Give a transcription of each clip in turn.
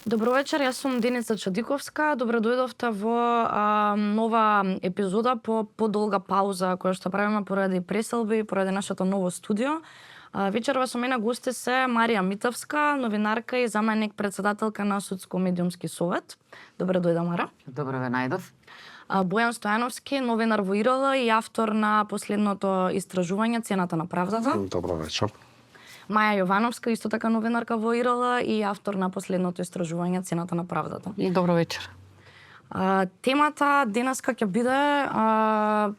Добро вечер, јас сум Деница Чадиковска. Добро дојдовте во нова епизода по подолга пауза која што правиме поради преселби, поради нашето ново студио. Вечерва со мене гости се Марија Митевска, новинарка и заменик председателка на Судско-медиумски совет. Добро дојде, Мара. Добро ве најдов. Бојан Стојановски, новинар во ИРЛ и автор на последното истражување Цената на правдата. Добро вечер. Маја Јовановска, исто така новинарка во ИРЛ и автор на последното истражување Цената на правдата. Добро вечер. Темата денеска ќе биде,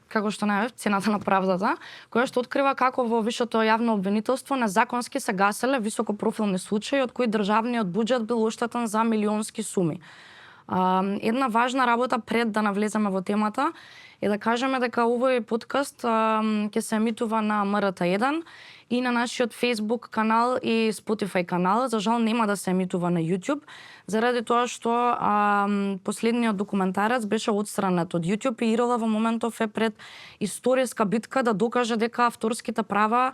како што најавив, Цената на правдата, која што открива како во висшето јавно обвинителство незаконски се гаселе високопрофилни случаи од кои државниот буџет бил оштетен за милионски суми. Една важна работа пред да навлеземе во темата е да кажеме дека овој подкаст ќе се емитува на МРТ1 и на нашиот Facebook канал и Spotify канал. За жал нема да се емитува на YouTube, заради тоа што последниот документарец беше отстранет од YouTube и ИРЛ во моментов е пред историска битка да докаже дека авторските права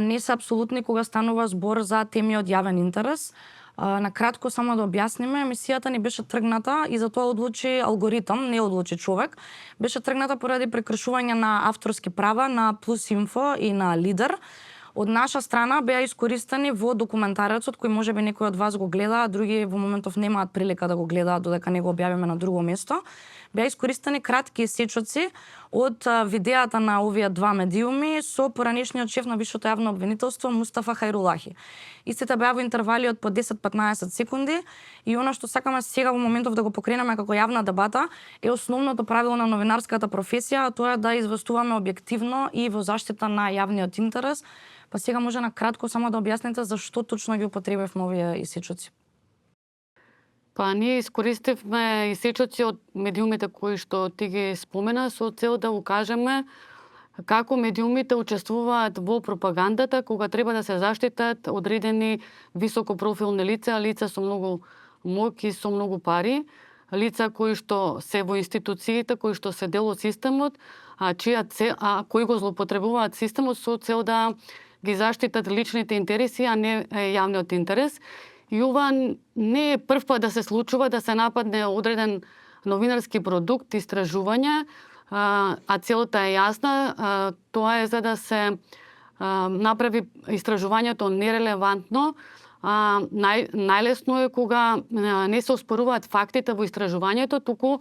не се апсолутни кога станува збор за теми од јавен интерес. На кратко само да објасниме, емисијата ни беше тргната и затоа одлучи алгоритам, не одлучи човек. Беше тргната поради прекршување на авторски права на Плюс Инфо и на Лидер. Од наша страна беа искористени во документарецот, кој можеби некој од вас го гледа, а други во моментов немаат прилика да го гледаат додека не го објавиме на друго место. Беа искористени кратки сечоци од видеата на овие два медиуми со поранешниот шеф на висшето јавно обвинителство Мустафа Хајрулахи. Истите беа во интервали од по 10-15 секунди и она што сакаме сега во моментов да го покренеме како јавна дебата е основното правило на новинарската професија, а тоа е да известуваме објективно и во заштита на јавниот интерес. Па сега може на кратко само да објасните зашто точно ги употребивме овие исечоци. Па ние искористивме исечоци од медиумите кои што ти ги спомена со цел да укажеме како медиумите учествуваат во пропагандата кога треба да се заштитат одредени високопрофилни лица, лица со многу моќ и со многу пари, лица кои што се во институциите, кои што се дел од системот, кои го злоупотребуваат системот со цел да ги заштитат личните интереси, а не јавниот интерес. И ова не е прв пат да се случува да се нападне одреден новинарски продукт, истражување, а целта е јасна. Тоа е за да се направи истражувањето нерелевантно. Најлесно е кога не се оспоруваат фактите во истражувањето, туку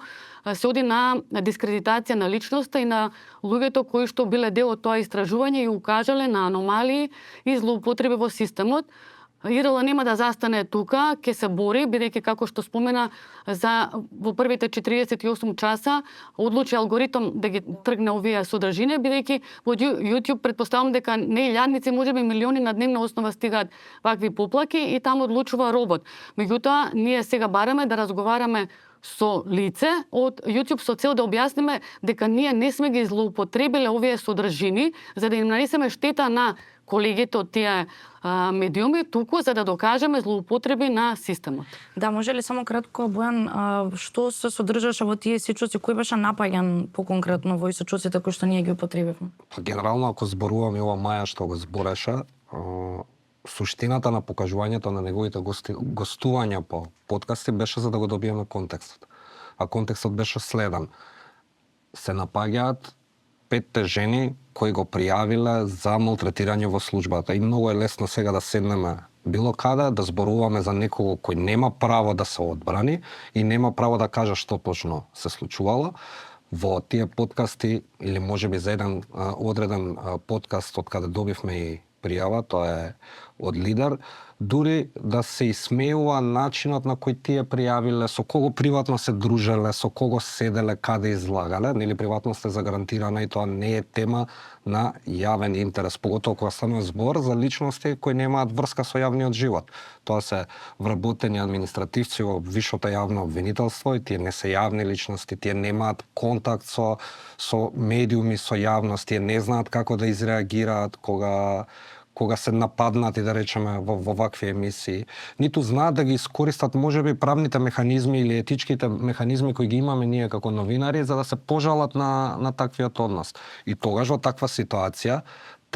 се оди на дискредитација на личноста и на луѓето кои што биле дел од тоа истражување и укажале на аномалии и злоупотреби во системот. ИРЛ нема да застане тука, ќе се бори, бидејќи како што спомена во првите 48 часа одлучи алгоритам да ги тргне овие содржини, бидејќи во YouTube претпоставам дека не илјадници, можеби милиони на дневна основа стигаат вакви поплаки и таму одлучува робот. Меѓутоа, ние сега бараме да разговараме со лице од YouTube со цел да објасниме дека ние не сме ги злоупотребиле овие содржини за да им нанесеме штета на колегите од тие медиуми, туку за да докажеме злоупотреби на системот. Да, може ли само кратко, Бојан, што се содржаше во тие исечоци, кој беше напаѓан поконкретно во исечоците кои што ние ги употребивме? Генерално, ако зборуваме ова Маја што го збореше, суштината на покажувањето на неговите гостувања по подкасти беше за да го добиеме контекстот. А контекстот беше следен. Се напаѓаат 5 жени кои го пријавиле за малтретирање во службата. И многу е лесно сега да седнеме било каде, да зборуваме за некого кој нема право да се одбрани и нема право да каже што точно се случувало. Во тие подкасти, или можеби за еден одреден подкаст од каде добивме и пријава, тоа е од Лидер, дури да се исмеува начинот на кој тие пријавиле, со кого приватно се дружеле, со кого седеле, каде излагале, нели приватност е загарантирана и тоа не е тема на јавен интерес, поготово кога станува збор за личности кои немаат врска со јавниот живот. Тоа се вработени административци во висшото јавно обвинителство и тие не се јавни личности, тие немаат контакт со медиуми, со јавност, тие не знаат како да изреагираат кога се нападнати, да речеме, во вакви емисии, ниту знаат да ги искористат можеби правните механизми или етичките механизми кои ги имаме ние како новинари за да се пожалат на таквиот однос. И тогаш во таква ситуација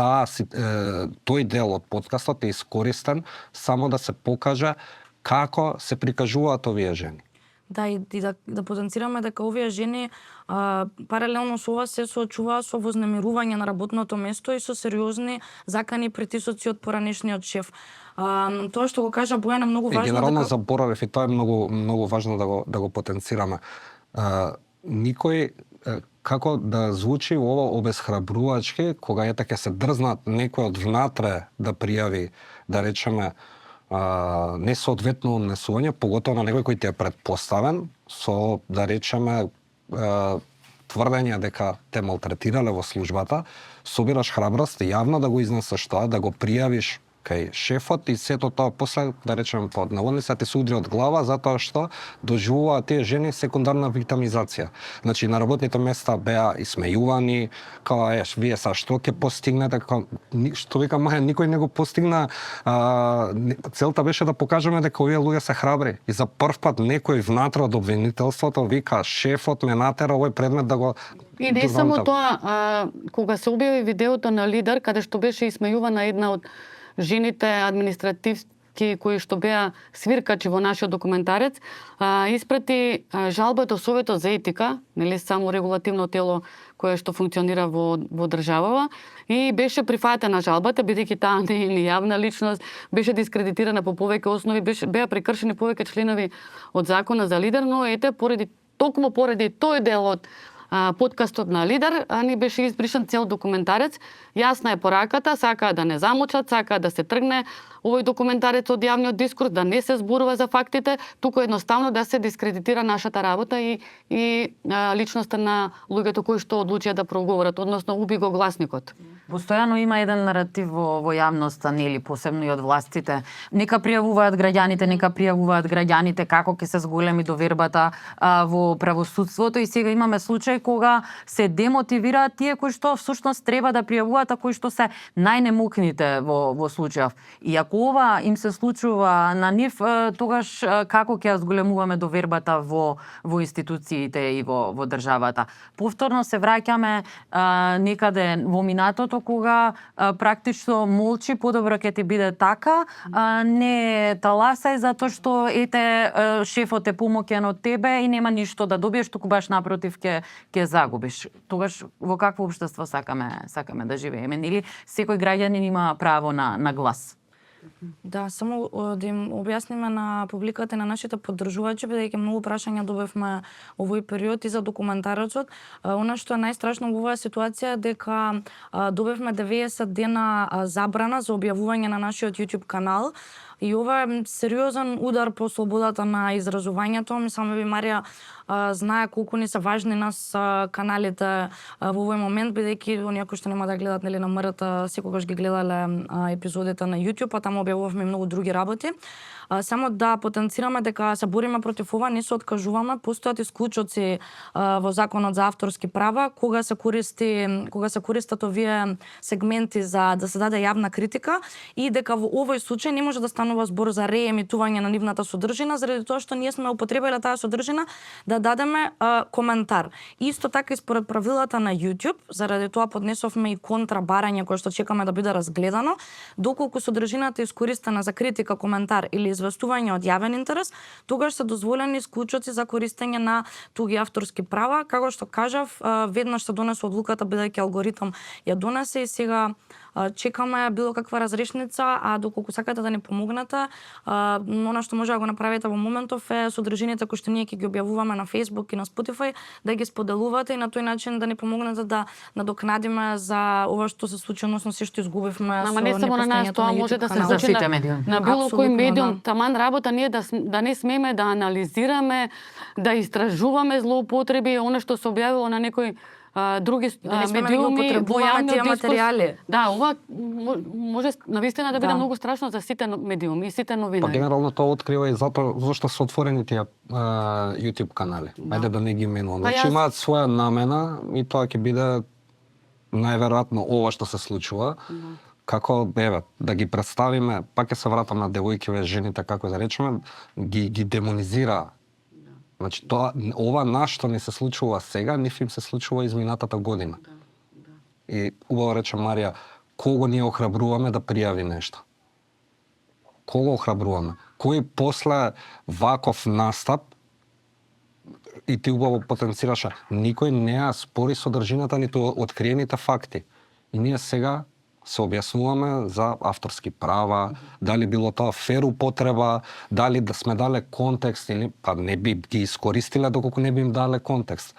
тој дел од подкастот е искористен само да се покаже како се прикажуваат овие жени. Да, и да потенцираме дека овие жени паралелно со ова се соочуваат со вознемирување на работното место и со сериозни закани притисоци од поранешниот шеф. Тоа што го кажа Бојана многу важно. Генерално заборавив и тоа е многу важно да го потенцираме. Никој како да звучи ово обесхрабрувачки кога ќе се дрзнат некој од внатре да пријави, да речеме, несоодветно однесување, поготово на некој кој ти е предпоставен, со, да речеме, тврдење дека те малтретирале во службата, собираш храброст јавно да го изнесеш тоа, да го пријавиш кај шефот и сето тоа после, да речеме, под наводници, ти се удри од глава затоа што доживуваат тие жени секундарна виктимизација. Значи на работните места беа исмејувани, као вие са што ќе постигнете, што вика маја, никој не го постигна. Целта беше да покажеме дека овие луѓе се храбри и за прв пат некој внатре од обвинителството вика шефот ме натера овој предмет да го. И не само тоа, кога се објави видеото на Лидер каде што беше исмејувана една од жените административки кои што беа свиркачи во нашиот документарец, испрати жалба до Советот за етика, нели само регулативно тело кое што функционира во државава, и беше прифатена жалбата, бидејќи таа не е јавна личност, беше дискредитирана по повеќе основи, беа прекршени повеќе членови од законот за Лидер, но токму поради тој дел од подкастот на Лидер, ни беше избришан цел документарец. Јасна е пораката, сакаа да не замолчат, сакаа да се тргне овој документарец од јавниот дискурс, да не се зборува за фактите, туку едноставно да се дискредитира нашата работа и личноста на луѓето кои што одлучија да проговорат, односно уби го гласникот. Постојано има еден наратив во јавноста, нели, посебно и од властите. Нека пријавуваат граѓаните како ќе се зголеми довербата во правосудството, и сега имаме случај кога се демотивираат тие кои што всушност треба да пријавуваат, а кои што се најнемукните во случајов. И ако ова им се случува на нив, тогаш како ќе зголемуваме довербата во институциите и во државата. Повторно се враќаме некаде во минатото кога практично молчи, подобро ќе ти биде така, не таласај затоа што шефот е помоќен од тебе и нема ништо да добиеш, туку баш напротив ќе загубиш. Тогаш во какво општество сакаме да живееме, или секој граѓанин има право на глас? Да, само да им објасниме на публиката на нашите поддржувачи, бидејќи многу прашања добивме овој период и за документарецот. Она што е најстрашно во оваа ситуација дека добивме 90 дена забрана за објавување на нашиот YouTube канал. И ова е сериозен удар по слободата на изразувањето. Мислам, би Марија знае колку ни се важни нас каналите во овој момент, бидејќи оние кои што нема да гледат нели на МРТ секогаш ги гледале епизодите на YouTube, а таму објавувавме многу други работи. Само да потенцираме дека се бориме против ова, не се откажуваме, постојат исклучоци во законот за авторски права кога се користат овие сегменти за да се даде јавна критика, и дека во овој случај не може да станува збор за реемитување на нивната содржина заради тоа што ние сме употребиле таа содржина да дадеме коментар. Исто така и според правилата на YouTube, заради тоа поднесовме и контра барање кое што чекаме да биде разгледано, доколку содржината е искористена за критика, коментар или известување од јавен интерес, тогаш се дозволени исклучоци за користење на туги авторски права. Како што кажав, веднаш се донесе одлуката бидејќи алгоритам ја донесе, и сега чекаме било каква разрешница, а доколку сакате да ни помогнете, она што може да го направите во моментов е содржините кои што ние ќе ги објавуваме на Facebook и на Spotify, да ги споделувате и на тој начин да ни помогнете да надокнадиме за ова што се случи, односно се што изгубивме. Ама не само на нас, тоа може да се За случи сите на, медиуми. на било кој Апсолутно, медиум. да. Таман работа ние да не смееме да анализираме, да истражуваме злоупотреби, она што се објавило на некои други не смееме да ги медиуми употребуваме во јавниот тие дискурс. материјали. Да, ова може навистина да биде Да. многу страшно за сите медиуми и сите Па новинари. генерално тоа открива и затоа зашто се отворени тие YouTube канали. Ајде да не ги именувам. Па Значи јас- имаат своја намена и тоа ќе биде најверојатно ова што се случува. Како да ги представиме, пак ќе се вратам на девојкиве, жените како да речеме, ги демонизира. Значи тоа ова нашто не се случува сега, ниф им се случува изминатата година. И убаво рече Марија, кого ние охрабруваме да пријави нешто? Кого охрабруваме? Кој после ваков настап, и ти убаво потенцираше, никој не ја спори содржината ниту откриените факти. И ние сега се објаснуваме за авторски права, дали било тоа фер употреба, дали да сме дале контекст или па не би ги искористиле доколку не би им дале контекст.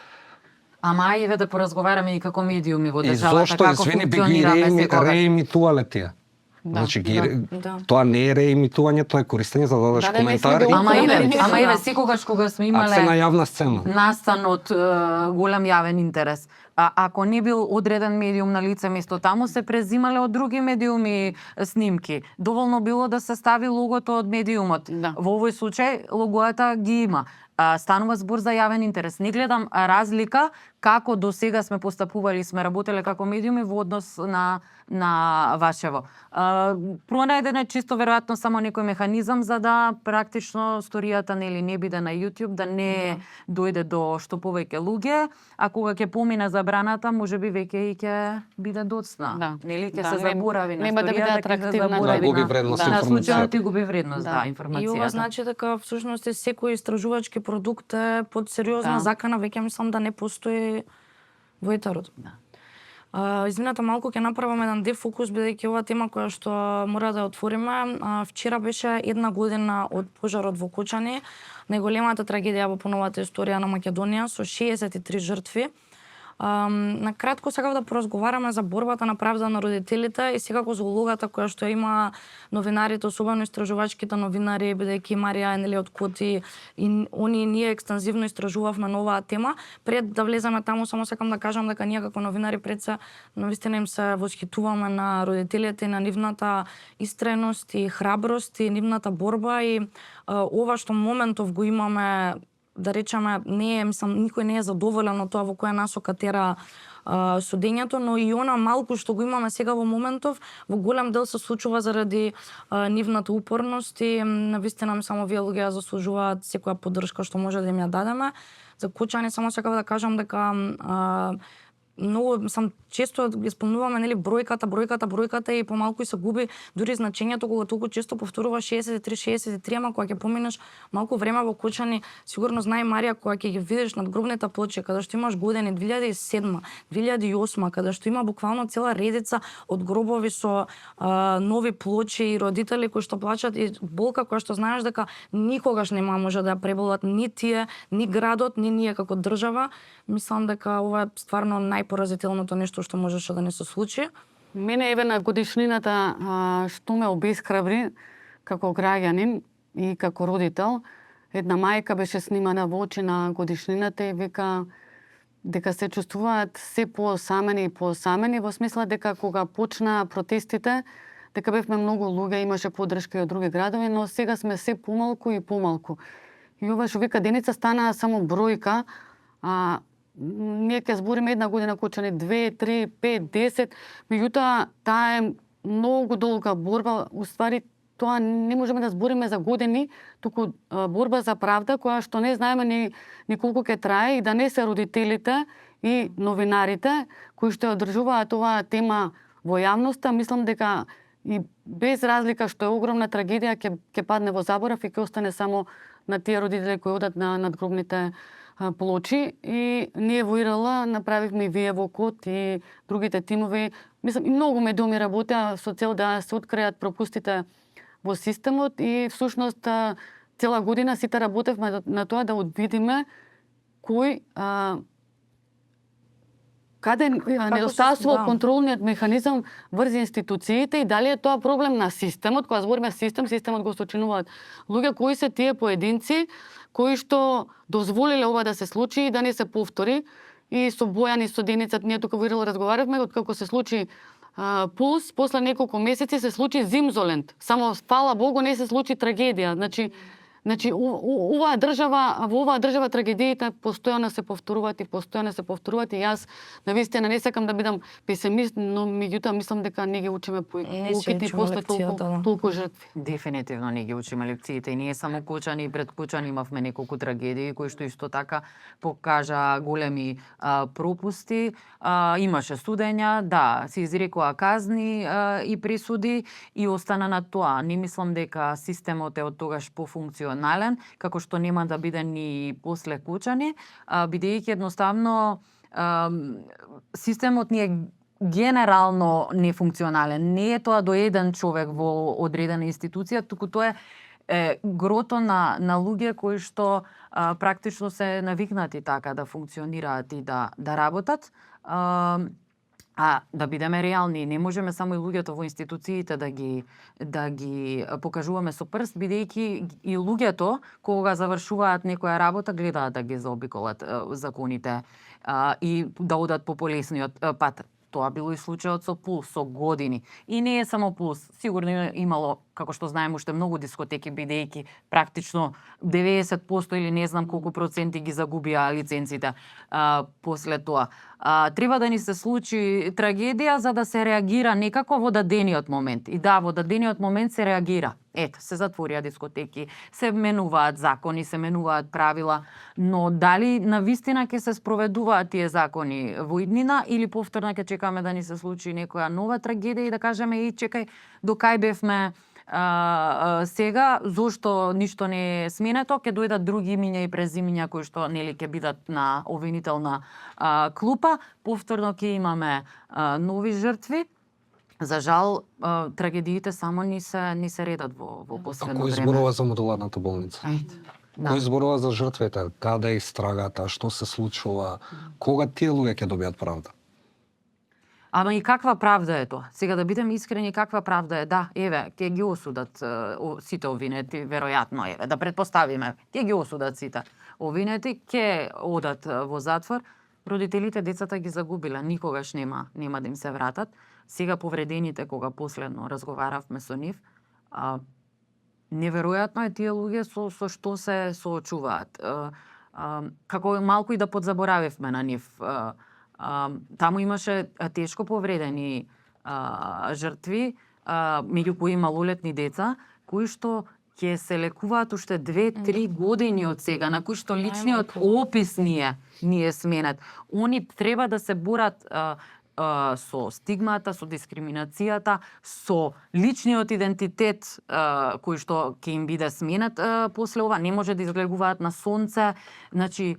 Ама ајде да поразговараме и како медиуми во И државата, зошто, како извини, би ги функционираме секогаш. реемитувале тие? Да, Значи, да. тоа не е реемитување, тоа е користење за да дадеш Да, да, не коментар. сме го- Ама еве Да. секогаш кога сме А се на имале јавна сцена. настан од голем јавен интерес. Ако не бил одреден медиум на лице место таму, се презимале од други медиуми снимки. Доволно било да се стави логото од медиумот. Да. Во овој случај логоата ги има. Станува збор за јавен интерес. Не гледам разлика како до сега сме постапували, сме работеле како медиуми во однос на Вашево. Пронајден е чисто веројатно само некој механизам за да практично сторијата не биде на YouTube, да не дојде до што повеќе луѓе, а кога ќе помине забраната, можеби веќе и ќе биде доцна. Да. Нели ќе Да, се заборави на нема да биде сторијата, ќе се атрактивна. заборави Да, губи на вредност на информацијата. случајот и губи вредност, Да. да, И информацијата. ова значи дека всушност секој истражувачки продукт е под сериозна Да. закана, веќе мислам да не постои во етерот. Извинете, малку ќе направам еден дефокус, бидејќи ова тема која што мора да ја отвориме. Вчера беше 1 година од пожарот во Кочани, најголемата трагедија во поновата историја на Македонија со 63 жртви. На кратко сакав да поразговараме за борбата на правда на родителите и секако за улогата која што има новинарите, особено истражувачките новинари, бидејќи Марија е од Коти и они ние екстензивно истражувавме на оваа тема. Пред да влеземе таму, само сакам да кажам дека ние како новинари пред се навистина им се восхитуваме на родителите, на нивната истреност и храброст и нивната борба и ова што моментов го имаме, да речеме, никој не е задоволен од тоа во која насока тера судењето, но и она малку што го имаме сега во моментов, во голем дел се случува заради нивната упорност и навистина само вие луѓе заслужуваат секоја поддршка што може да им ја дадеме. За Кочани само сакав да кажам дека многу често ги спомнуваме бројката и помалку и се губи дури значењето кога толку често повторува 63, ама кога ќе поминеш малку време во Кочани, сигурно знае Марија, кога ќе ги видиш надгробните плочи, каде што имаш години 2007, 2008, каде што има буквално цела редица од гробови со нови плочи и родители кои што плачат и болка која што знаеш дека никогаш нема може да ја преболат ни тие, ни градот, ни ние како држава. Мислам дека ова е стварно најпоразителното нешто што можеше да не се случи. Мене еве на годишнината што ме обесхрабри како граѓанин и како родител, една мајка беше снимана во очи на годишнината и вика дека се чувствуваат се поосамени и поосамени, во смисла дека кога почна протестите, дека бевме многу луѓе, имаше поддршка и од други градови, но сега сме се помалку и помалку. И ова што вика Деница стана само бројка, ние ќе збориме 1 година Кочани, 2, 3, 5, 10, меѓутоа таа е многу долга борба, уствари тоа не можеме да збориме за години, туку борба за правда која што не знаеме ни колку ќе трае и да не се родителите и новинарите кои што ја одржуваат оваа тема во јавноста, мислам дека и без разлика што е огромна трагедија ќе падне во заборав и ќе остане само на тие родители кои одат на надгробните плочи. И ние во ИРЛ направивме и вие во КОД и другите тимови. Мислам, и многу медиуми работеа со цел да се откријат пропустите во системот и всушност цела година сите работевме на тоа да одвидиме кој каде недостасува контролниот механизам врз институциите и дали е тоа проблем на системот. Кога збориме системот го сочинуваат луѓе кои се тие поединци кои што дозволиле ова да се случи и да не се повтори. И со Бојан и со Деница ние тука во ИРЛ разговаравме, откако се случи Пулс, после неколку месеци се случи Зимзолент. Само фала Богу не се случи трагедија. Значи во оваа држава трагедиите постојано се повторуваат и јас навистина не сакам да бидам песимист, но меѓутоа мислам дека не ги учиме поуките после толку жртви. Дефинитивно не ги учиме лекциите и ние само Кочани и пред Кочани имавме неколку трагедии кои што исто така покажа големи пропусти. Имаше судења, да, се изрекоа казни и пресуди и остана на тоа. Не мислам дека системот е од тогаш пофункционален, како што нема да биде ни после Кочани, бидејќи едноставно системот ни е генерално нефункционален. Не е тоа до еден човек во одредена институција, туку тоа е грото на луѓе кои што практично се навикнати така да функционираат и да работат. А да бидеме реални, не можеме само и луѓето во институциите да ги покажуваме со прст, бидејќи и луѓето кога завршуваат некоја работа гледаат да ги заобиколат законите и да одат по полесниот пат. Тоа било и случајот со Пулс со години. И не е само Пулс, сигурно имало, како што знаеме, уште многу дискотеки, бидејќи практично 90% или не знам колку проценти ги загубија лиценците после тоа. Треба да ни се случи трагедија за да се реагира некако во дадениот момент. И да, во дадениот момент се реагира. Ето, се затворија дискотеки, се менуваат закони, се менуваат правила, но дали навистина ќе се спроведуваат тие закони во иднина или повторно ќе чекаме да ни се случи некоја нова трагедија и да кажеме и чекај, до кај бевме сега, зошто ништо не е сменето, ќе дојдат други имиња и презимиња кои што нели ќе бидат на обвинителна клупа, повторно ќе имаме нови жртви. За жал, трагедиите само ни се редат во последно време. Кој зборува за модуларната болница? Да. Кој зборува за жртвите? Каде е истрагата? Што се случува? Кога тие луѓе ќе добијат правда? Ама и каква правда е тоа? Сега да бидеме искрени, каква правда е? Да, еве, ќе ги осудат сите овинети, веројатно, еве, да предпоставиме, ќе ги осудат сите овинети, ќе одат во затвор. Родителите децата ги загубиле, никогаш нема да им се вратат. Сега повредените, кога последно разговаравме со нив, неверојатно е тие луѓе со што се соочуваат. Како малку и да подзаборавивме на нив. Таму имаше тешко повредени жртви, меѓу кои малолетни деца, кои што ќе се лекуваат уште 2-3 години од сега, на кои што личниот опис не е сменет. Они треба да се борат со стигмата, со дискриминацијата, со личниот идентитет кој што ќе им биде сменет после ова. Не може да изгледуваат на сонце, значи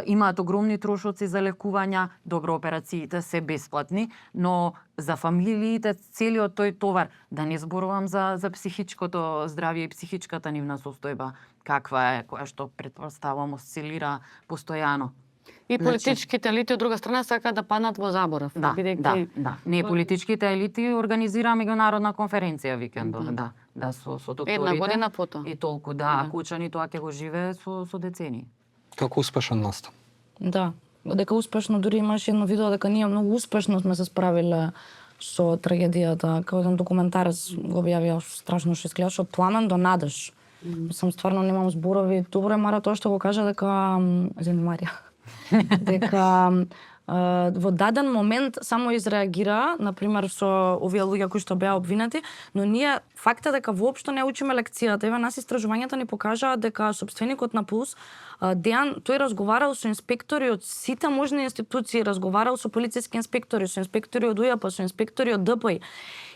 имаат огромни трошоци за лекувања, добро, операциите се бесплатни, но за фамилиите целиот тој товар, да не зборувам за психичкото здравје и психичката нивна состојба, каква е, која што претпоставувам осцилира постојано. И политичките елити од друга страна сакаат да паднат во заборав. Да. Не, политичките елити организираа меѓународна конференција викендот. Да, со докторите. Една година потоа. И толку, да. Кочани тоа ќе го живее со децени. Како успешен настан? Да, дека успешно, дури имаш едно видео дека ние многу успешно сме се справиле со трагедијата. Како еден документарец го објавија, страшно што изгледаше, од пламен до надеж. Сам стварно немам зборови. Добро е Мара тоа што го кажа дека Марија дека во даден момент само изреагира, на пример со овие луѓе кои што беа обвинети, но ние фактот дека воопшто не учиме лекцијата. Еве нас истражувањата ни покажаат дека сопственикот на Пулс Дејан, тој разговарал со инспектори од сите можни институции, разговарал со полициски инспектори, со инспектори од УЈП, со инспектори од ДПИ.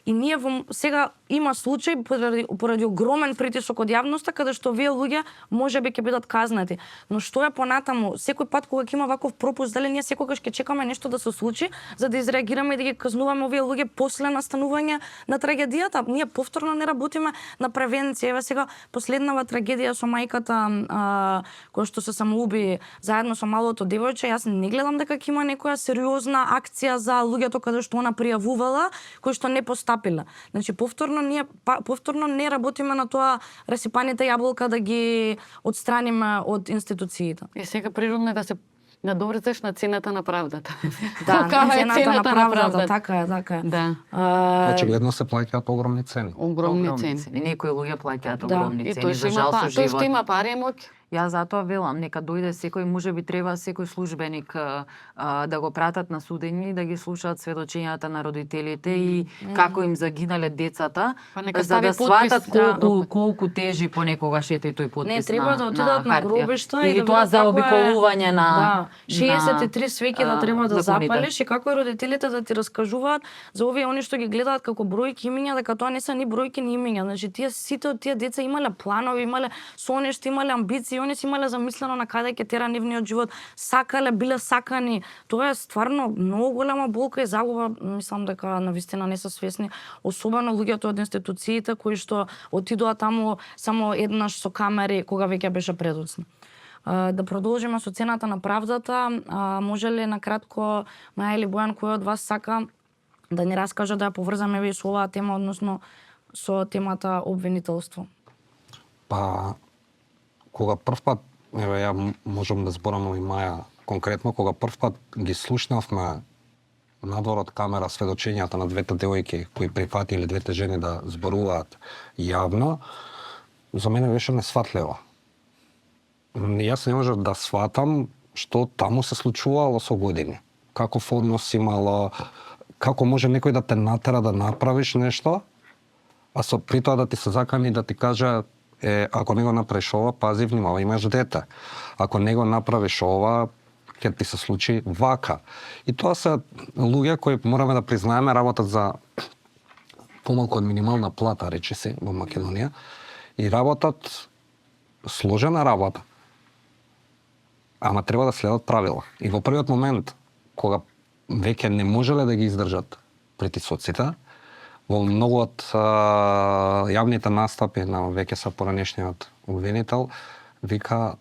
И ние сега има случај поради огромен притисок од јавноста каде што овие луѓе можеби ќе бидат казнати. Но што е понатаму, секој пат кога ќе има ваков пропуст, дали ние секогаш ќе чекаме нешто да се случи за да изреагираме и да ги казнуваме овие луѓе после настанување на трагедијата? Ние повторно не работиме на превенција. Еве сега последнава трагедија со мајката која што се самоуби заедно со малото девојче, јас не гледам дека ќе има некоја сериозна акција за луѓето каде што она пријавувала, кои што не постапиле. Значи повторно не работиме на тоа расипаните јаболка да ги отстраниме од институциите. И сега природно е да се надоврзеш на цената на правдата. Да, Каква е цената на правдата, така е. Да. Очигледно се плаќаат огромни цени. Огромни цени. Некои луѓе плаќаат Да. огромни И цени тој за што жал со тој што живот. има пари и моќ. Јас затоа велам, нека дојде секој, можеби треба секој службеник да го пратат на судење и да ги слушаат сведочењата на родителите и како им загинале децата, Па нека за да стави подпис, сватат колку тежи понекогаш ете тој подпис. Не, треба да отидат на хартија. гробишта и или да тоа видат за како е- обиколување на Да, 63 свеќи да треба да законите. запалиш и како и родителите да ти раскажуваат за овие они што ги гледаат како бројки имиња, дека тоа не се ни бројки ни имиња. Значи тие сите од тие деца имале планови, имале сонешти, имале амбиции, они си имале замислено на каде ќе тера нивниот живот, сакале, биле сакани. Тоа е стварно многу голема болка и загуба, мислам дека навистина не се свесни, особено луѓето од институциите кои што отидоа таму само еднаш со камери кога веќе беше предоцна. Да продолжиме со цената на правдата. Може ли накратко, Маја или Бојан, кој од вас сака да ни раскаже да ја поврзаме и со оваа тема, односно со темата обвинителство? Па, кога првпат, еве ја можам да зборам и Маја конкретно, кога првпат ги слушнавме надвор од камера сведочењата на двете девојки кои прифатиле двете жени да зборуваат јавно, за мене беше несватливо. Јас не можев да сватам што таму се случувало со години. Каков однос имало, како може некој да те натера да направиш нешто, а со при тоа да ти се закани да ти каже ако не го направиш ова, пази, внимавај, имаш дете. Ако не го направиш ова, ќе ти се случи вака. И тоа се луѓе кои мораме да признаеме работат за помалку од минимална плата, рече се, во Македонија, и работат сложена работа. Ама треба да следат правила. И во првиот момент, кога веќе не можеле да ги издржат притисоците, во многу од јавните настапи на веќе са поранешниот обвинител, вика,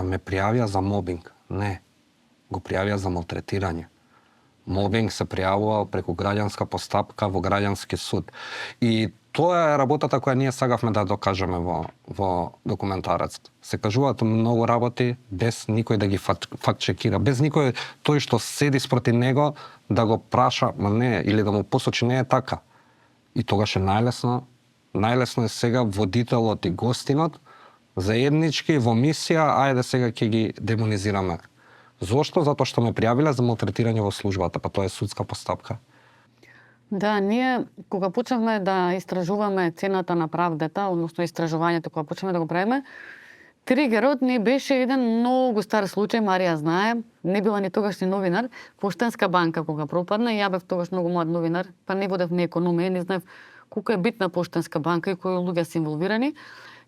ме пријавија за мобинг. Не, го пријавија за малтретирање. Мобинг се пријавувал преку граѓанска постапка во граѓански суд. И тоа е работата која ние сагавме да докажеме во документарецот. Се кажуваат многу работи без никој да ги фактчекира, без никој тој што седи спроти него да го праша, ма не, или да му посочи не е така. И тогаш е најлесно е сега водителот и гостинот заеднички во мисија, ајде сега ќе ги демонизираме. Зошто? Затоа што ме пријавиле за малтретирање во службата, па тоа е судска постапка. Да, ние кога почнавме да истражуваме цената на правдата, односно истражувањето кога почнавме да го правиме, тригерот ни беше еден многу стар случај, Марија знае, не била ни тогаш ни новинар, Поштенска банка кога пропадна, ја бев тогаш многу млад новинар, па не водев ни економија, не знаев колку е битна Поштенска банка и кои луѓе се инволвирани.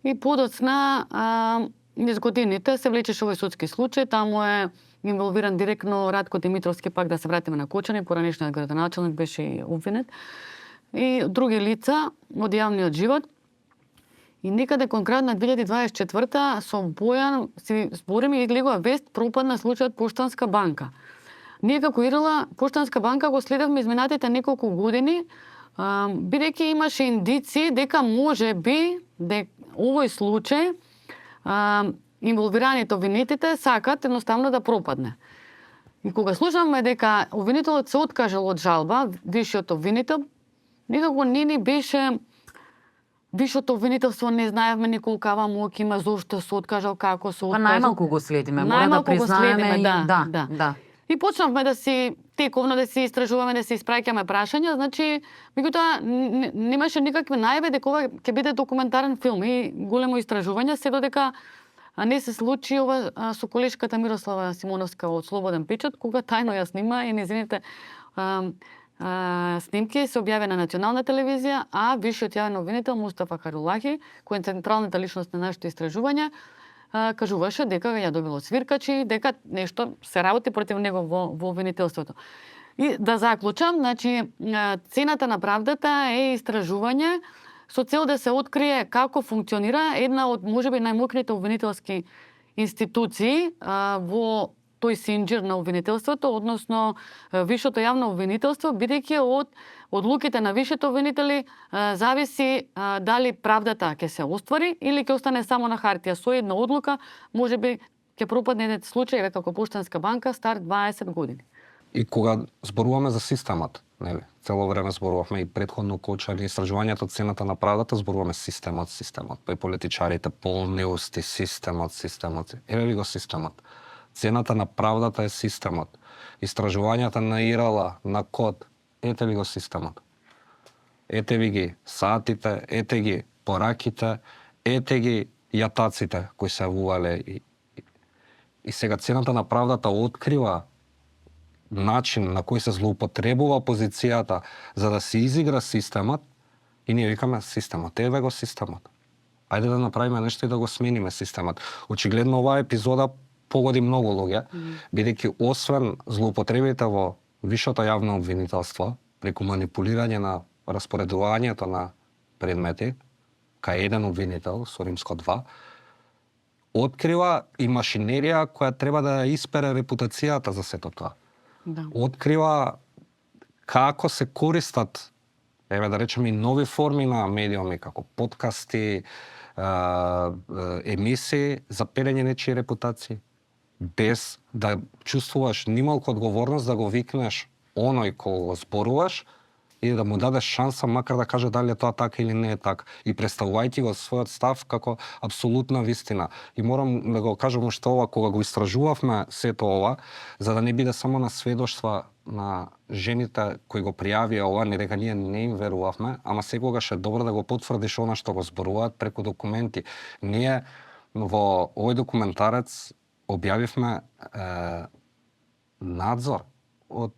И подоцна низ годините се влечеше овој судски случај, таму е инволвиран директно Радко Димитровски, пак да се вратиме на Кочани, поранешниот градоначелник беше и обвинет, и други лица од јавниот живот. И некаде конкретно 2024 со Бојан си збориме и гледува вест пропадна случајот Поштанска банка. Ние како ИРЛА Поштанска банка го следевме изминатите неколку години, бидејќи имаше индици дека може би овој случај инволвираните обвинетите сакат едноставно да пропадне. И кога слушавме дека обвинителот се откажал од жалба, висшиот обвинител, некако не ни беше висшото обвинителство, не знаевме ни колкава моќ има, зошто се откажал, како се Па откажал. најмалку го следиме, мора да Најмалку го признаеме. следиме, и- да. да. И почнавме да си тековно да си истражуваме, да си испраќаме прашања, значи меѓутоа немаше никакви најави дека ова ќе биде документарен филм и големо истражување, се додека не се случи ова со колешката Мирослава Симоновска од Слободен печат, кога тајно ја снима и незините снимки се објави на национална телевизија, а висшиот јавен обвинител Мустафа Харулахи, кој е централната личност на нашето истражување, кажуваше дека ја добило свиркачи, дека нешто се работи против него во обвинителството. И да заклучам, значи цената на правдата е истражување со цел да се открие како функционира една од можеби најмокрите обвинителски институции во тој синџир на обвинителството, односно висшето јавно обвинителство, бидејќи од одлуките на висшите обвинители зависи дали правдата ќе се оствари или ќе остане само на хартија. Со една одлука можеби ќе пропадне случај како Поштанска банка стар 20 години. И кога зборуваме за системот, нели? Цело време зборувавме и претходно кочани истражувањето цената на правдата, зборуваме системот. Па и политичарите полнеусти системот. Еве ви го системот. Цената на правдата е системот. Истражувањата на ИРЛ, на КОД, ете ви го системот. Ете ви ги саатите, ете ги пораките, ете ги јатаците кои се јавувале. И сега цената на правдата открива начин на кој се злоупотребува позицијата за да се изигра системот и ние викаме системот. Еве го системот. Ајде да направиме нешто и да го смениме системот. Очигледно оваа епизода погоди многу луѓе, бидејќи освен злоупотребите во висшето јавно обвинителство преку манипулирање на распоредувањето на предмети кај еден обвинител со римско 2, открива и машинерија која треба да испере репутацијата за сето тоа. Да. Открива како се користат, еве да речеме, и нови форми на медиуми, како подкасти, емисии за перење нечии репутации, без да чувствуваш нималку одговорност да го викнеш оној кој го зборуваш и да му дадеш шанса макар да каже дали е тоа така или не е така, и представувајќи го својот став како апсолутна вистина. И морам да го кажам уште ова, кога го истражувавме сето ова, за да не биде само на сведоштва на жените кои го пријавија ова, не дека ние не им верувавме, ама секогаш е добро да го потврдиш она што го зборуваат преку документи. Ние во овој документарец објавивме надзор од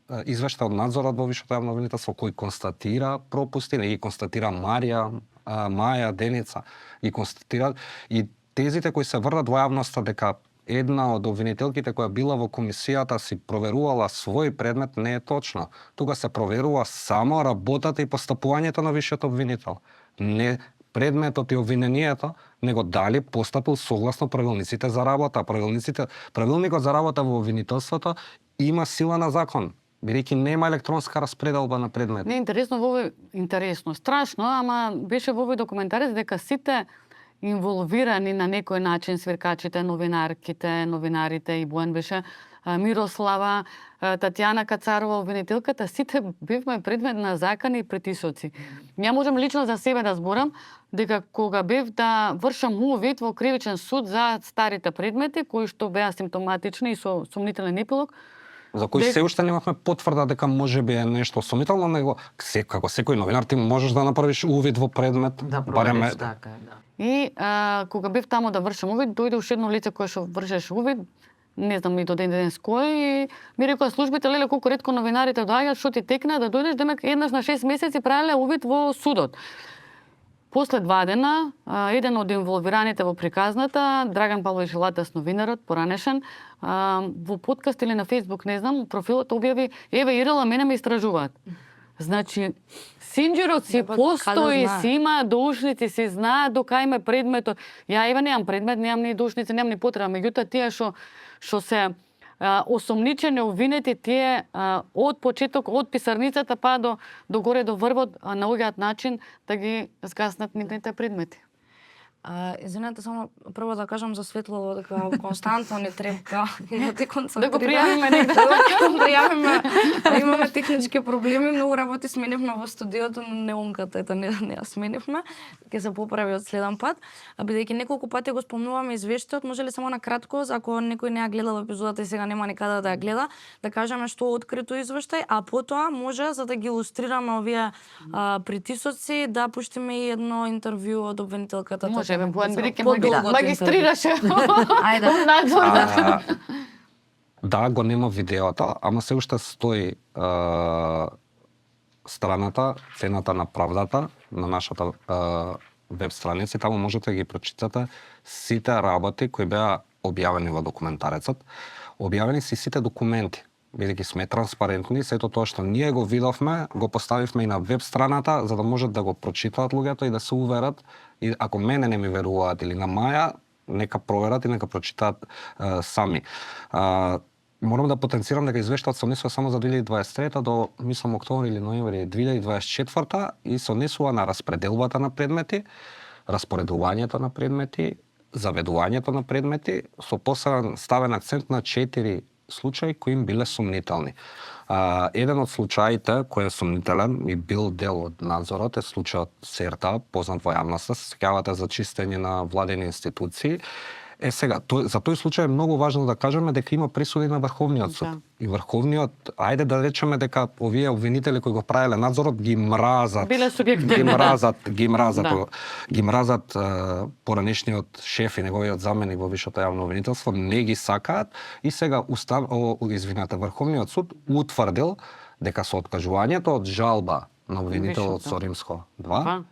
извештај од надзорот во висшето јавно обвинителство кој констатира пропусти, не ги констатира Марија, Маја, Деница, ги констатира и тезите кои се врдат во јавноста дека една од обвинителките која била во комисијата си проверувала свој предмет, не е точно. Тука се проверува само работата и постапувањето на висшиот обвинител. Не предметот и обвинението, него дали постапил согласно правилниците за работа. Правилникот за работа во обвинителството има сила на закон, бидејќи нема електронска распределба на предмет. Не интересно, страшно, ама беше во овој документарец дека сите инволвирани на некој начин, свиркачите, новинарките, новинарите и Бојан беше Мирослава, Татјана Кацарова, обвинителката, сите бевме предмет на закани и притисоци. Ја можам лично за себе да зборам дека кога бев да вршам увид во кривичен суд за старите предмети кои што беа симптоматични и со сомнителен епилог, за кој се уште немавме потврда дека можеби е нешто сомнително, него како секој новинар ти можеш да направиш увид во предмет, Да провериш, така е, да. И кога бев таму да вршам увид, дојде уште едно лице кое што вршеше увид, не знам и до ден денес кој, и ми рекоа службите, леле колку ретко новинарите доаѓаат, што ти текна да дојдеш, демек еднаш на 6 месеци правеле увид во судот. После 2 дена, еден од инволвираните во приказната, Драган Павлович Латас, новинарот, поранешен, во подкаст или на Фейсбук, не знам, профилот објави, еве ИРЛ, мене ме истражуваат. Значи, синџирот си постои, си има доушници, си знаат до кај ме предметот. Ја еве немам предмет, немам ни доушници, немам ни потреба. Меѓутоа тие што се осомничени, обвинети, тие од почеток, од писарницата па до горе до врвот наоѓаат начин да ги згаснат нивните предмети. Извинете, само прво да кажам за Светло дека константно не трепка. Да го пријавиме негде. Да го пријавиме. Имаме технички проблеми, многу работи сменивме во студиото, но не умката, ето не ја сменивме. Ќе се поправи од следен пат. А бидејќи неколку пати го спомнуваме извештајот, може ли само на кратко, ако некој не ја гледал епизодата и сега нема никаде да ја гледа, да кажеме што е открито извештај, а потоа може за да ги илустрираме овие притисоци да пуштиме и едно интервју од обвинителката. Може, Бојан бидејќи Подолго магистрираше. Ајде. Надзор. Да, го нема видеото, ама се уште стои страната, цената на правдата на нашата веб страница, таму можете да ги прочитате сите работи кои беа објавени во документарецот. Објавени се сите документи, бидејќи сме транспарентни, сето тоа што ние го видовме, го поставивме и на веб страната за да можат да го прочитаат луѓето и да се уверат, и ако мене не ми веруваат или на Маја, нека проверат и нека прочитаат сами. Морам да потенцирам дека извештајот се однесува само за 2023 до, мислам, октомври или ноември 2024 и се однесува на распределбата на предмети, распоредувањето на предмети, заведувањето на предмети, со посебен ставен акцент на 4 случаи кои им биле сумнителни. Еден од случаите кој е сумнителен и бил дел од надзорот е случајот Серта, познат во јавноста, се сеќавате за чистење на владени институции. Сега, за тој случај е многу важно да кажеме дека има пресуди на Врховниот суд. Да. И Врховниот, ајде да речеме дека овие обвинители кои го правеле надзорот ги мразат. Биле субјективни. Ги мразат поранешниот шеф и неговиот заменик во Висшето јавно обвинителство, не ги сакаат и сега Врховниот суд утврдил дека со откажувањето од жалба на обвинителот со Римско 2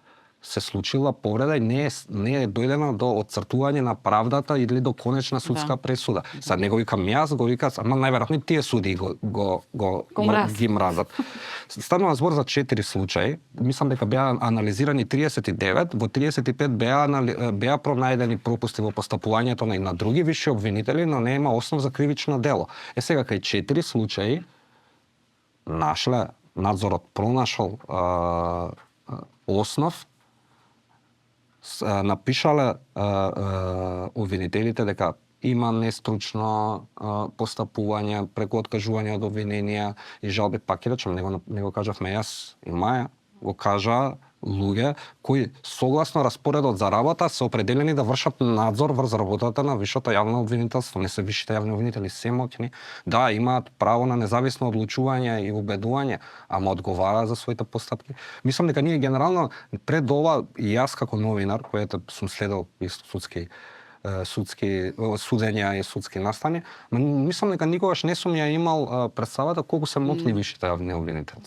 се случила повреда и не е дојдено до отцртување на правдата или до конечна судска пресуда. Сад него викам јас, го викаат, ама најверојатно тие суди ги мразат. Станува збор за 4 случаи. Мислам дека беа анализирани 39, во 35 беа пронајдени пропусти во постапувањето на други висши обвинители, но не има основ за кривично дело. Сега кај 4 случаи надзорот пронашол основ, напишале обвинителите дека има нестручно постапување преку откажување од обвиненија и жалби, пак и речем, не го кажавме јас и Маја, го кажа луѓе кои согласно распоредот за работа се определени да вршат надзор врз работата на Висшето јавно обвинителство. Не се висшите јавни обвинители, се моќни. Да, имаат право на независно одлучување и убедување, ама одговара за своите постапки. Мислам дека ние генерално пред ова, и јас како новинар, којот сум следел и судења и судски настани, мислам дека никогаш не сум ја имал представата колку се моќни висшите јавни обвинители.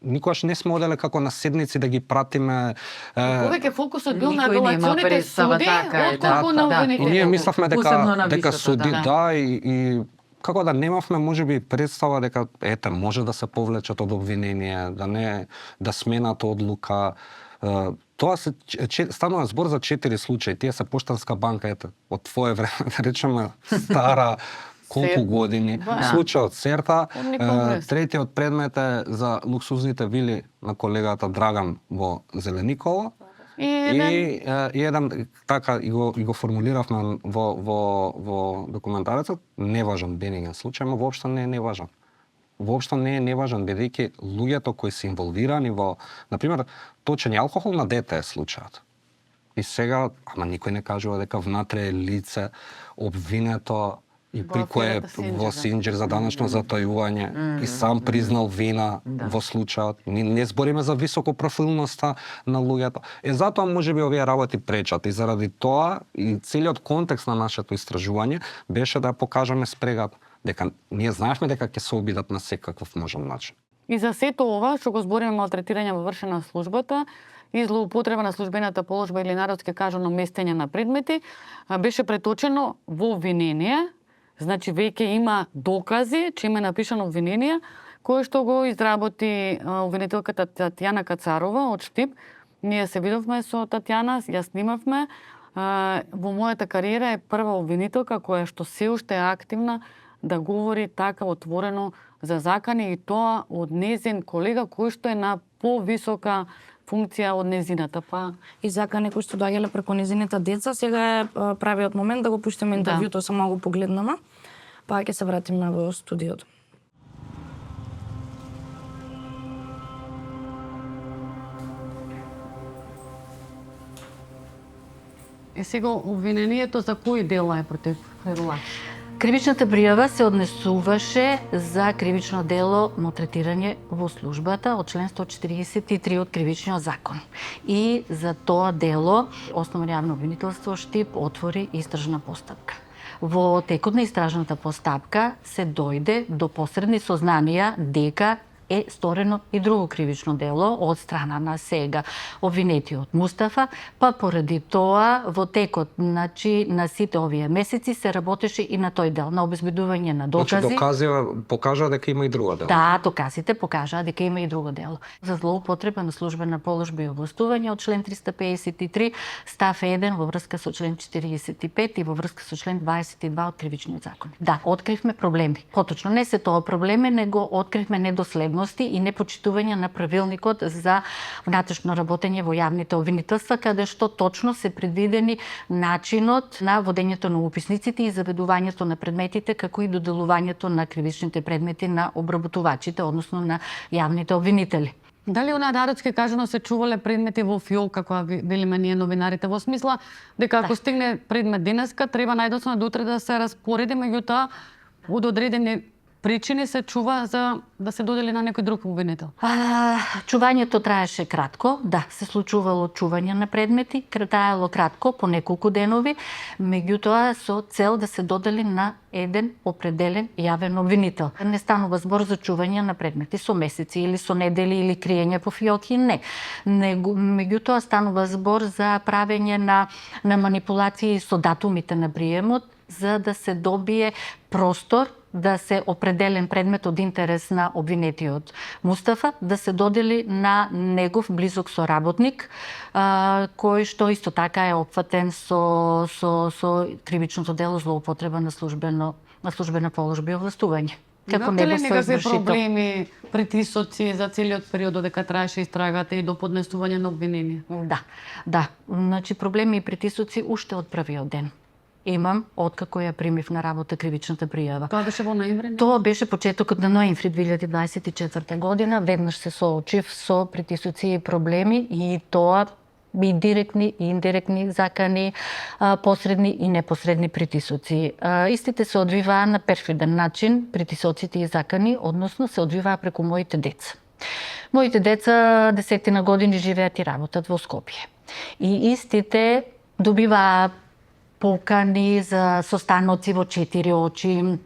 Никогаш не сме оделе како на седници да ги пратиме. Повеќе фокусот бил на Никој нема апелационите представа, суди, така е, отколку на обвинителите. Ние миславме Посебно на дека висшото, суди, да. и како да немавме можеби представа дека може да се повлечат од обвинение, да сменат одлука. Тоа станува збор за 4 случаи. Тие се Поштанска банка, од твое време, да речеме, стара колку години. Случајот Серта, третиот предмет е за луксузните вили на колегата Драган во Зелениково. И еден така и го формулиравме во документарецот, неважен бенинген случај, но воопшто не е неважен. Воопшто не е неважен, бидејќи луѓето кои се инволвирани во, например, точење алкохол на дете е случајот. И сега, ама никој не кажува дека внатре е лице обвинето и при кое во Синџер за даначно затајување и сам признал вина во случајот. Не збориме за високопрофилноста на луѓето. Затоа можеби овие работи пречат и заради тоа и целиот контекст на нашето истражување беше да покажеме спрегата, дека ние знаевме дека ќе се обидат на секаков можен начин. И за сето ова што го збориме малтретирање во вршена службата и злоупотреба на службената положба или народски кажано местење на предмети, беше преточено во обвинение. Значи веќе има докази, че има напишано обвинение, кое што го изработи обвинителката Татјана Кацарова од Штип. Ние се видовме со Татјана, ја снимавме. Во мојата кариера е прва обвинителка која што се уште е активна да говори така отворено за закани и тоа од незин колега кој што е на повисока функција од незината, па И закани кои што доаѓале преку незините деца, сега е правиот момент да го пуштиме интервјуто, само го погледнаме, па ќе се вратиме во студиото. сега обвинението за кои дела е против Херова? Кривичната пријава се однесуваше за кривично дело малтретирање во службата од член 143 од Кривичниот закон. И за тоа дело Основно јавно обвинителство Штип отвори истражна постапка. Во текот на истражната постапка се дојде до посредни сознанија дека е сторено и друго кривично дело од страна на сега обвинетиот Мустафа, па поради тоа во текот на сите овие месеци се работеше и на тој дел, на обезбедување на докази. Значи покажа дека има и друго дело. Да, доказите покажаа дека има и друго дело. За злоупотреба на службена положба и овластување од член 353 став 1 во врска со член 45 и во врска со член 22 од Кривичниот закон. Да, откривме проблеми. Поточно не се тоа проблеми, него откривме недоследности и непочитување на правилникот за внатрешно работење во јавните обвинителства, каде што точно се предвидени начинот на водењето на уписниците и заведувањето на предметите, како и доделувањето на кривичните предмети на обработувачите, односно на јавните обвинители. Дали она народски кажано се чувале предмети во фиолка, која велиме ние новинарите, во смисла дека ако стигне предмет денеска, треба најдоцна до утре да се распореди, меѓутоа од одредени причини се чува за да се додели на некој друг обвинител? Чувањето траеше кратко, да, се случувало чување на предмети, траело кратко, по неколку денови, меѓутоа со цел да се додели на еден определен јавен обвинител. Не станува збор за чување на предмети со месеци или со недели или криење по фиолки, не. Меѓутоа станува збор за правење на манипулации со датумите на приемот, за да се добие простор да се определен предмет од интерес на обвинетиот Мустафа, да се додели на негов близок соработник, кој што исто така е опфатен со кривичното дело злоупотреба на службена положба и овластување. Имате ли некакви проблеми, притисоци за целиот период додека траеше истрагата и до поднесување на обвинение? Да. Значи проблеми и притисоци уште од првиот ден имам откако ја примив на работа кривичната пријава. Тоа беше во ноември? Тоа беше почетокот на ноември 2024 година. Веднаш се соочив со притисоци и проблеми и тоа и директни и индиректни закани, посредни и непосредни притисоци. Истите се одвиваа на перфиден начин, притисоците и закани, односно се одвиваа преку моите деца. Моите деца 10 години живеат и работат во Скопје. И истите добиваа покани за состаноци во 4 очи,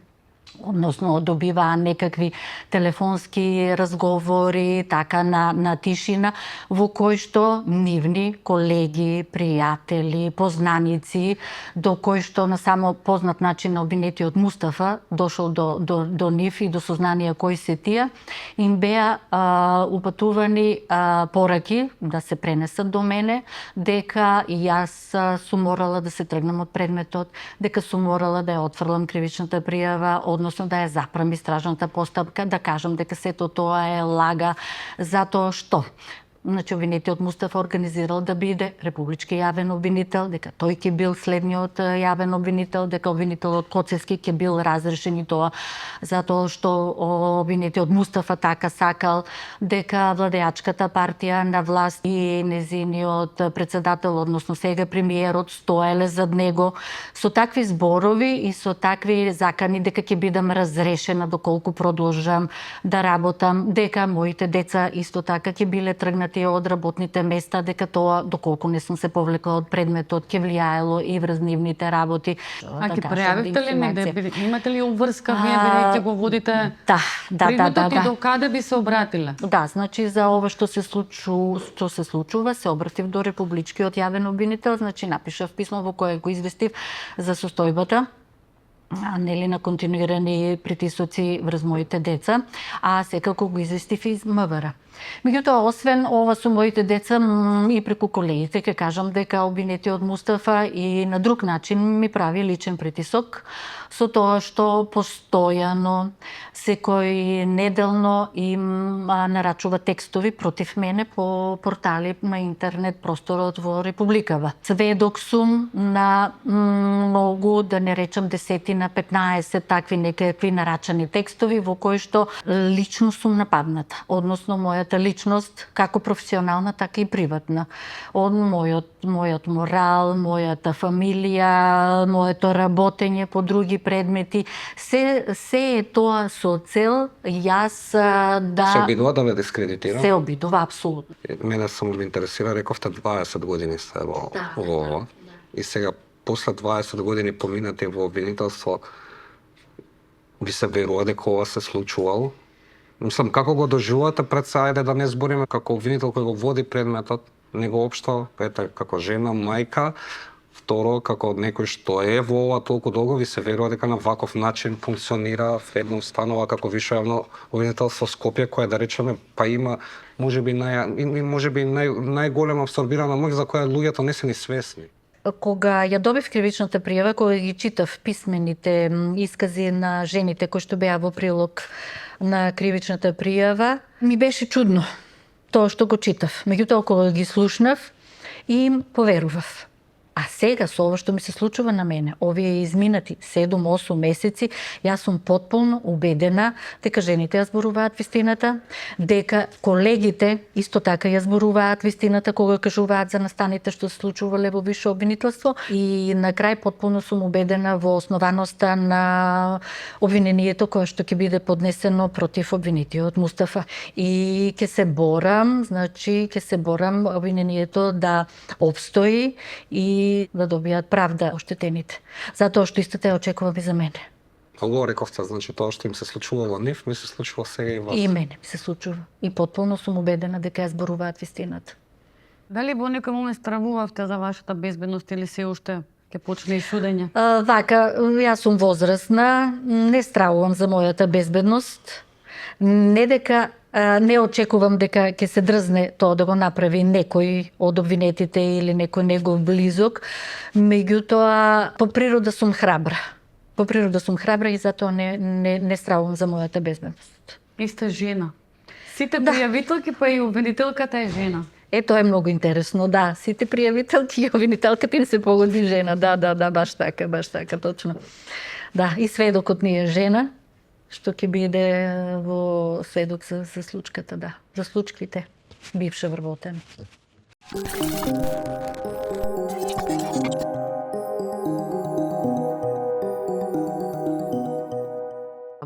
односно добиваа некакви телефонски разговори, така на тишина, во кои што нивни колеги, пријатели, познаници, до кои што на само познат начин на обвинетиот Мустафа дошол до нив и до сознанија кои се тие, им беа упатувани пораки да се пренесат до мене, дека и јас сум морала да се тргнам од предметот, дека сум морала да ја отфрлам кривичната пријава, односно да ја запрам истражната постапка, да кажам дека сето тоа е лага, затоа што Значи, обвинетиот Мустафа организирал да биде републички јавен обвинител, дека тој ќе бил следниот јавен обвинител, дека обвинителот Коцевски ќе бил разрешен и тоа затоа што обвинетиот Мустафа така сакал, дека владеачката партија на власт и незиниот председател, односно сега премиерот, стоеле зад него со такви зборови и со такви закани дека ќе бидам разрешена доколку продолжам да работам, дека моите деца исто така ќе биле тргнати од работните места, дека тоа, доколку не сум се повлекла од предметот, ќе влијаело и врз нивните работи. А ќе прејавивте ли негде? Имате ли обврска, вие бидејќи го водите? Да. И до каде би се обратиле? Да, значи за ова што се случува, се обратив до републичкиот јавен обвинител, значи напишав писмо во кое го известив за состојбата нели на континуирани притисоци врз моите деца, а секако го известив и МВР. Меѓутоа, освен ова со моите деца и преку колегите, ќе кажам дека обвинетиот Мустафа и на друг начин ми прави личен притисок со тоа што постојано, секој неделно им нарачува текстови против мене по портали на интернет просторот во Републикава. Сведок сум на многу, да не речам 10 на 15 такви некакви нарачани текстови во кои што лично сум нападната, односно мојата личност, како професионална, така и приватна. Од мојот морал, мојата фамилија, моето работење по други предмети, се е тоа со цел јас да... Се обидува да ме дискредитира? Се обидува, апсолутно. Мене само ме интересира, рековте 20 години сте во ова. И сега, после 20 години поминати во обвинителство, ви се верува дека ова се случувало? Мислам, како го доживувате пред се, ајде да не збориме како обвинител кој го води предметот, него општо, ете, како жена, мајка, второ, како некој што е во ова толку долго, ви се верува дека на ваков начин функционира една установа како Висше јавно обвинителство Скопје, која да речеме па има можеби најголема абсорбирана моќ за која луѓето не се ни свесни. Кога ја добив кривичната пријава, кога ги читав писмените искази на жените кои што беа во прилог на кривичната пријава, ми беше чудно тоа што го читав. Меѓутоа, кога ги слушнав, им поверував. А сега, со ова што ми се случува на мене, овие изминати 7-8 месеци, јас сум потполно убедена дека жените ја зборуваат вистината, дека колегите исто така ја зборуваат вистината кога кажуваат за настаните што се случувале во Висше обвинителство, и на крај потполно сум убедена во основаноста на обвинението кое што ќе биде поднесено против обвинетиот Мустафа. И ќе се борам, обвинението да обстои и да добијат правда оштетените. Затоа што истото ја очекувам и за мене. А го рековте, значи тоа што им се случувало нив, ми се случува сега и вас. И мене ми се случува. И потполно сум убедена дека ја зборуваат вистината. Дали во некој момент стравувавте за вашата безбедност или се уште ќе почне и судење? Вака, јас сум возрастна, не стравувам за мојата безбедност. Не дека не очекувам дека ќе се дрзне тоа да го направи некој од обвинетите или некој негов близок, меѓутоа по природа сум храбра. И затоа не стравувам за мојата безбедност. И сте жена. Сите пријавителки, па и обвинителката е жена. Тоа е многу интересно, да. Сите пријавителки и обвинителката им се погоди жена. Да, баш така, точно. Да, и сведокот ни е жена, што ќе биде во сведок за случката, да. За случките бивше вработени.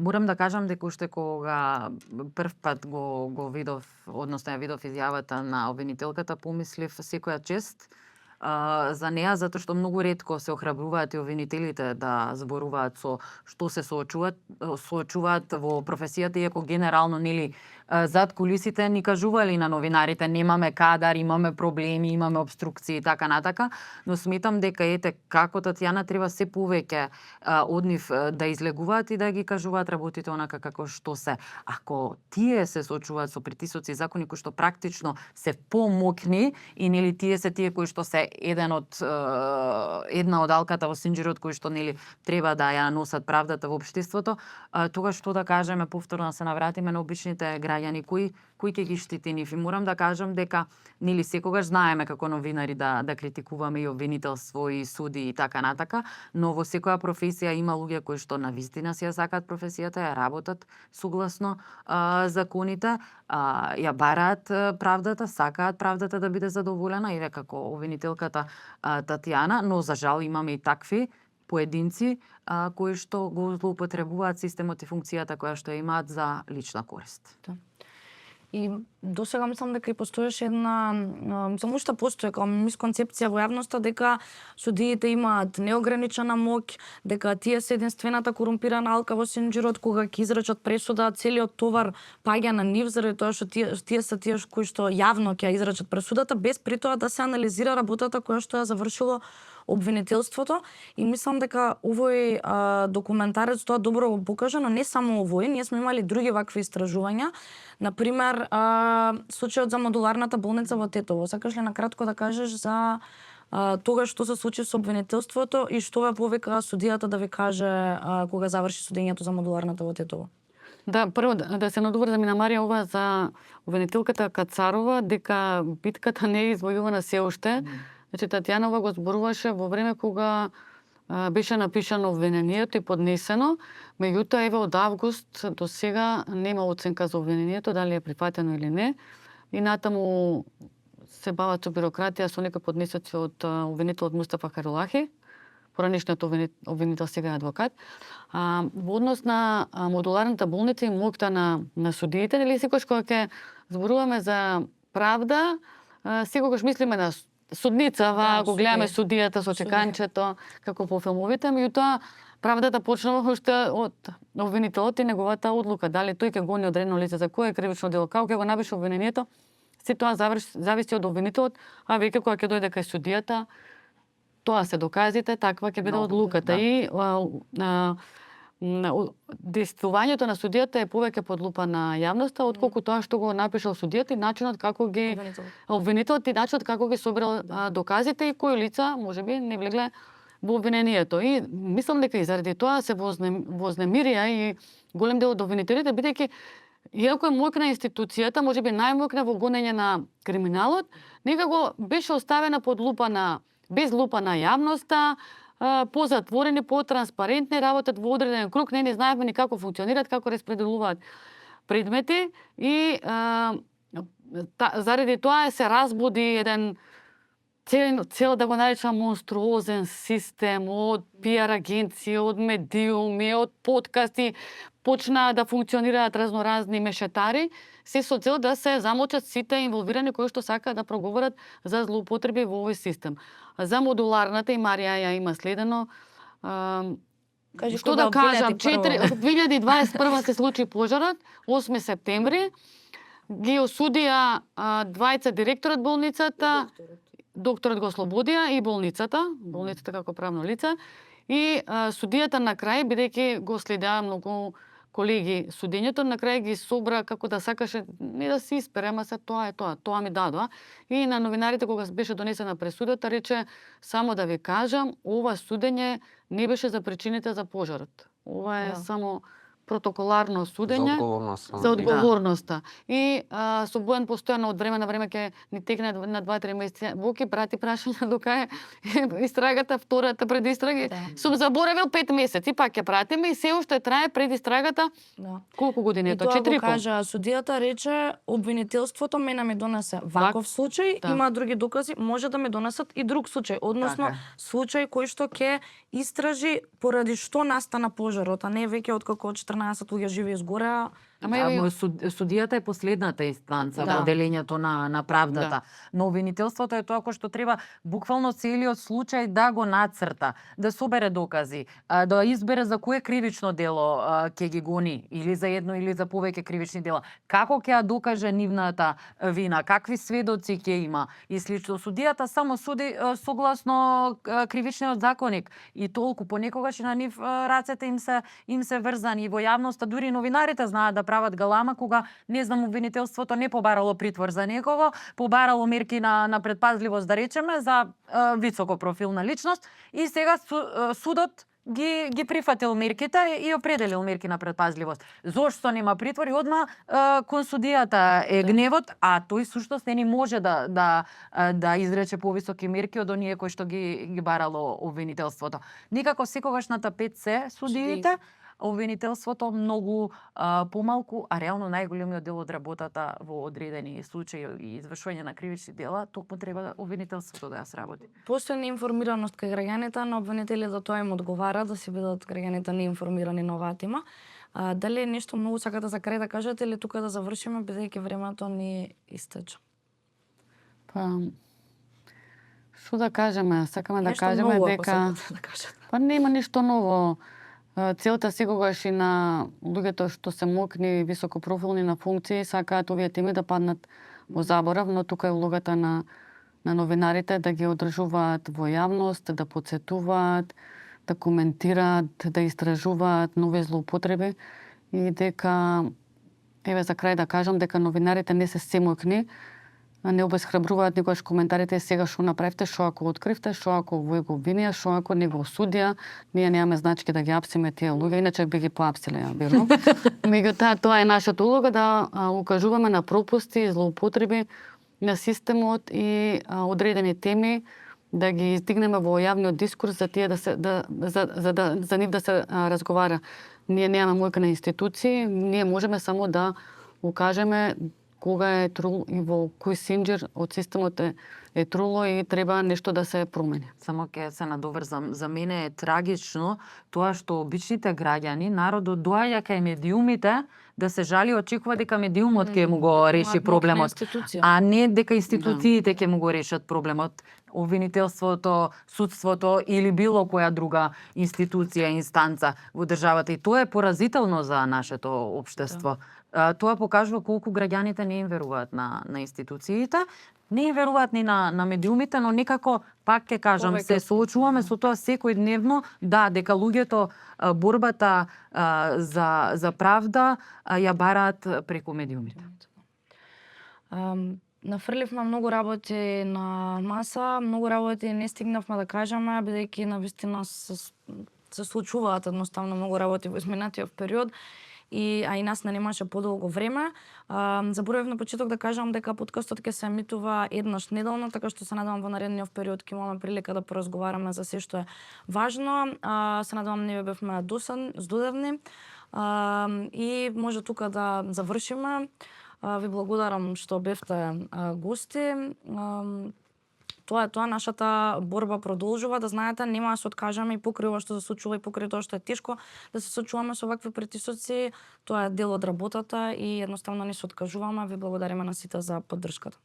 Морам да кажам дека уште кога прв пат го видов, односно ја видов изјавата на обвинителката, помислив секоја чест за неа, затоа што многу ретко се охрабруваат и обвинителите да зборуваат со што се соочуваат во професијата, иако генерално нели зад кулисите ни кажували на новинарите немаме кадар, имаме проблеми, имаме обструкции и така натака, но сметам дека како Татјана треба се повеќе од нив да излегуваат и да ги кажуваат работите онака како што се. Ако тие се соочуваат со притисоци и закони кои што практично се помокни и нели тие се тие кои што се една од алката во синџирот кои што нели треба да ја носат правдата во општеството, тогаш што да кажеме, повторно се навратиме на обичните граѓани кои ќе ги штити нив. И морам да кажам дека нели секогаш знаеме како новинари да критикуваме и обвинителство и суди и така натака, но во секоја професија има луѓе кои што навистина си ја сакаат професијата, ја работат согласно законите, ја бараат правдата, сакаат правдата да биде задоволена, и како обвинителката Татјана, но за жал имаме и такви поединци кои што го злоупотребуваат системот и функцијата која што имаат за лична корист. И досега мислам дека и постоеше една, само уште постои како мисконцепција во јавноста дека судиите имаат неограничена моќ, дека тие се единствената корумпирана алка во синџирот, кога ќе изречат пресуда, целиот товар паѓа на нив заради тоа што тие се тие кои што јавно ќе изречат пресудата, без при тоа да се анализира работата која што ја завршило обвинителството и мислам дека овој документарец тоа добро го покажа, но не само овој, ние сме имали други вакви истражувања. Например, случајот за модуларната болница во Тетово. Сакаш ли накратко да кажеш за тогаш што се случи со обвинителството и што ве повика судијата да ви каже кога заврши судењето за модуларната во Тетово? Да, прво да се надоврзам и на Марија ова за обвинителката Кацарова, дека битката не е извојувана се уште. Значи Татјанова го зборуваше во време кога беше напишано обвинението и поднесено, меѓутоа еве од август до сега нема оценка за обвинението, дали е прифатено или не. И натаму се бават со бирократија, со нека поднесоци од обвинителот Мустафа Харулахи, поранешниот обвинител, сега е адвокат. Во однос на модуларната болница и моќта на судиите, нели секогаш кога ќе зборуваме за правда, секогаш мислиме на судницава, го гледаме судијата со чеканчето, како по филмовите, меѓутоа правдата почнува уште од обвинителот и неговата одлука, дали тој ќе гони одредено лице за кое кривично дело, како ќе го напише обвинението. Се тоа зависи од обвинителот, а веќе кога ќе дојде кај судијата, тоа се доказите, таква ќе биде одлуката. И действувањето на судијата е повеќе под лупа на јавноста, отколку тоа што го напишал судијата и начинот како ги обвинителот и начинот како ги собрал доказите и кои лица можеби не влегле во обвинението. И мислам дека и заради тоа се вознемирија и голем дел од обвинителите, бидејќи иако е моќна институцијата, можеби најмоќна во гонење на криминалот, некако беше оставена под лупа без лупа на јавноста, позатворени, потранспарентни, работат во одреден круг, не знаевме ни како функционираат, како распределуваат предмети и заради тоа се разбуди еден цел да го наречам монструозен систем од пиар агенции, од медиуми, од подкасти, почнаа да функционираат разноразни мешетари, се со цел да се замолчат сите инволвирани кои што сакаат да проговорат за злоупотреби во овој систем. За модуларната и Марија ја има следено. Кажи, што да кажам, 2021 се случи пожарот, 8 септември, ги осудија двајца директорот болницата, докторот го ослободија и болницата како правно лице, и судијата на крај, бидејќи го следеа многу колеги судењето, на крај ги собра како да сакаше не да се испере, ама се тоа ми дадоа. И на новинарите кога беше донесена пресудата рече само да ви кажам, ова судење не беше за причините за пожарот. Ова е само протоколарно судење за одговорноста. И со Бојан постојано од време на време ќе ни текне на 2-3 месеци. Боки прати прашања дока е истрагата, втората предистрага. Сум заборавил 5 месеци, пак ќе пратиме и се уште трае предистрагата. Колку години е тоа? 4,5. И тоа го кажа судијата, рече обвинителството мене ми донесе ваков случај, има други докази, може да ми донесат и друг случај, односно случај кој што ќе истражи поради што настана пожарот, а не веќе откако 14 луѓе живи изгореа. Судијата е последната инстанца во делењето на правдата. Но обвинителството е тоа кој што треба буквално целиот случај да го нацрта, да собере докази, да избере за кое кривично дело ќе ги гони, или за едно или за повеќе кривични дела. Како ќе ја докаже нивната вина, какви сведоци ќе има и слично. Судијата само суди согласно кривичниот законник и толку. Понекогаш и на нив рацете им се врзани и во јавноста, дури новинарите знаат да прават галама кога не знам обвинителството не побарало притвор за некого, побарало мерки на предпазливост да речеме за високо профилна личност и сега судот ги прифатил мерките и определил мерки на предпазливост. Зошто нема притвор и одма кон судијата е гневот, а тој суштост не може да изрече повисоки мерки од оние кои што ги барало обвинителството. Никако секогаш на тапет се судиите, обвинителството многу помалку, а реално најголемиот дел од работата во одредени случаи и извршување на кривични дела, токму треба обвинителството да ја сработи. Постои неинформираност кај граѓаните, на обвинителите тоа им одговара да се бидат граѓаните неинформирани на оваа тема. Дали е нешто многу сакате за крај да кажете или тука да завршиме, бидејќи времето ни истече? Што да кажеме? Сакаме да кажеме дека нема ништо ново. Целта секогаш и на луѓето што се моќни, високопрофилни на функции, сакаат овие теми да паднат во заборав, но тука е улогата на на новинарите да ги одржуваат во јавност, да потсетуваат, да коментираат, да истражуваат нови злоупотреби и дека, еве за крај да кажам, дека новинарите не се семојкни, не обесхрабруваат никогаш коментарите сега што направивте, што ако откривте, што ако вој го обвинија, што ако не го осудија, ние немаме значки да ги апсиме тие луѓе, иначе би ги поапсиле, ја верувам. Меѓутоа, тоа е нашата улога да укажуваме на пропусти и злоупотреби на системот и одредени теми да ги издигнеме во јавниот дискурс за тие за нив да се разговара. Ние немаме мојка на институции, ние можеме само да укажеме кога е трул и во кој синџир од системот е труло и треба нешто да се промени. Само ќе се надоврзам. За мене е трагично тоа што обичните граѓани, народот доаѓа кај медиумите да се жали, очекува дека медиумот ќе му го реши проблемот, а не дека институциите ќе му го решат проблемот. Обвинителството, судството или било која друга институција, инстанца во државата. И тоа е поразително за нашето општество. Тоа покажува колку граѓаните не им веруваат на институциите, не им веруваат ни на медиумите, но некако, пак ќе кажам, се соочуваме со тоа секојдневно, дека луѓето борбата за правда ја бараат преку медиумите. Нафрливме многу работи на маса, многу работи не стигнавме да кажеме, бидејќи навистина се случуваат едноставно многу работи во изминатиот период. А и нас не немаше подолго време. Заборавив на почеток да кажам дека подкастот ќе се емитува еднаш неделно, така што се надевам во наредниот период ќе имаме прилика да поразговараме за се што е важно. Се надевам не бевме здодевни и може тука да завршиме. Ви благодарам што бевте гости. Тоа е тоа, нашата борба продолжува, да знаете, нема да се откажаме и покрај ова што се случува и покрај тоа што е тешко да се соочуваме со вакви притисоци, тоа е дел од работата и едноставно не се откажуваме. Ви благодариме на сите за поддршката.